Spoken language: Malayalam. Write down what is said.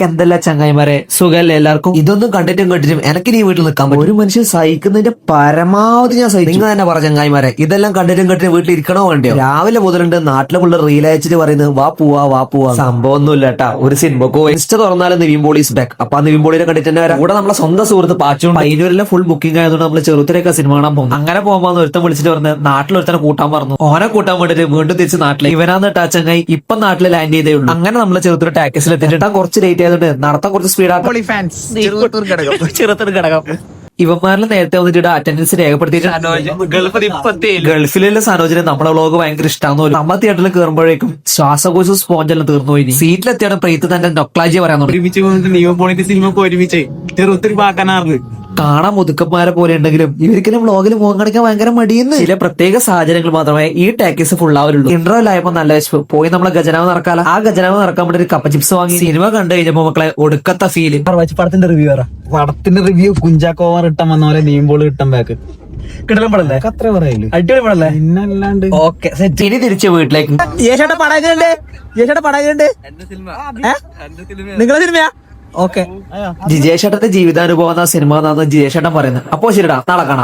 എന്തല്ല ചങ്ങായിമാരെ, സുഖല്ലേ എല്ലാവർക്കും? ഇതൊന്നും കണ്ടിട്ടും എനിക്ക് നീ വീട്ടിൽ നിൽക്കാൻ പറ്റും. ഒരു മനുഷ്യൻ സഹിക്കുന്നതിന്റെ പരമാവധി ഞാൻ സഹിച്ചു. നിങ്ങൾ തന്നെ പറഞ്ഞ ചങ്ങായിമാരെ, ഇതെല്ലാം കണ്ടിട്ടും വീട്ടിൽ ഇരിക്കണോ വേണ്ടിയോ? രാവിലെ മുതലുണ്ട് നാട്ടിലെ പിള്ളേർ റീൽ അയച്ചിട്ട് പറയുന്നത് വാ പോവാ. സംഭവം ഒന്നുമില്ല കേട്ടാ. ഒരു സിനിമക്ക് ഇൻസ്റ്റ തുറന്നാലും നിവിൻ പോളി ഈസ് ബാക്ക്. അപ്പൊ ആ നിവിൻ പോളിനെ കണ്ടിട്ട് തന്നെ വരാം. കൂടെ നമ്മളെ സ്വന്തം സുഹൃത്ത് പാച്ചുണ്ട്. അതിനൊരെല്ലാം ഫുൾ ബുക്കിംഗ് ആയതുകൊണ്ട് നമ്മൾ ചെറുത്തിലേക്ക് സിനിമ കാണാൻ പോകും. അങ്ങനെ പോകുമ്പോൾ ഒരുത്തം വിളിച്ചിട്ട് പറഞ്ഞ് നാട്ടിലൊരുത്തനെ കൂട്ടാൻ പറഞ്ഞു. ഓനെ കൂട്ടാൻ വേണ്ടിട്ട് വീണ്ടും തിരിച്ച് നാട്ടിലെ ഇവനാന്ന് ചങ്ങായി ഇപ്പൊ നാട്ടിൽ ലാൻഡ് ചെയ്തേ ഉള്ളൂ. അങ്ങനെ നമ്മൾ ചെറുത്തൊരു ടാക്സിൽ എത്തിയിട്ട് കുറച്ച് ലേറ്റ് ആയതുകൊണ്ട് നടത്താൻ കുറച്ച് ചെറുത്തൊരു ഘടകം. ഇവന്മാരിൽ നേരത്തെ വന്നിട്ട് അറ്റൻഡൻസ് രേഖപ്പെടുത്തിയിട്ട് ഗൾഫിലുള്ള സനോജിനെ നമ്മളെ വ്ളോഗ് ഭയങ്കര ഇഷ്ടമാണെന്ന് നമ്മൾ തിയേറ്ററിൽ കയറുമ്പോഴേക്കും ശ്വാസകോശ സ്പോഞ്ചെല്ലാം തീർന്നു പോയി. സീറ്റിലെത്തിയാണ് പ്രീത്ത് തന്റെ നൊക്ലാജി പറയാൻ തുടങ്ങി. കാണാൻ മുതുക്കന്മാരെ പോലെ ഉണ്ടെങ്കിലും ഇവർക്കെല്ലാം വ്ളോഗിൽ മുഖം കാണിക്കാൻ ഭയങ്കര മടിയെന്ന്. ചില പ്രത്യേക സാഹചര്യങ്ങൾ മാത്രമേ ഈ ടാക്കീസ് ഫുൾ ആവരുള്ളൂ. ഇന്റർവെൽ ആയപ്പോ നല്ല വിശപ്പ് പോയി നമ്മളെ ഖജനാവ് നടക്കാല. ആ ഖജനാവ് നടക്കാൻ വേണ്ടി ഒരു കപ്പ ചിപ്സ് വാങ്ങി സിനിമ കണ്ടു കഴിഞ്ഞപ്പോ മക്കളെ ഒടുക്കത്തെ ഫീല്. പടത്തിന്റെ റിവ്യൂ പടത്തിന്റെ റിവ്യൂ കുഞ്ചാക്കോവർ ഇട്ടം വന്ന പോലെ നീമ്പോൾ ഇട്ടം ബാക്ക് കിടലം പടല്ലേ അത്ര പറയല്ലേ അടിപൊളി പടല്ലേ പിന്നല്ലാണ്ട്. ഓക്കെ ഇനി തിരിച്ച് വീട്ടിലേക്ക്. നിങ്ങളെ സിനിമയാ ഓക്കെ ജിജേഷേട്ടന്റെ ജീവിതാനുഭവം എന്ന സിനിമ എന്നാണ് ജിജേഷേട്ടൻ പറയുന്നത്. അപ്പോ ശരിടാ, നാളെ കാണാം.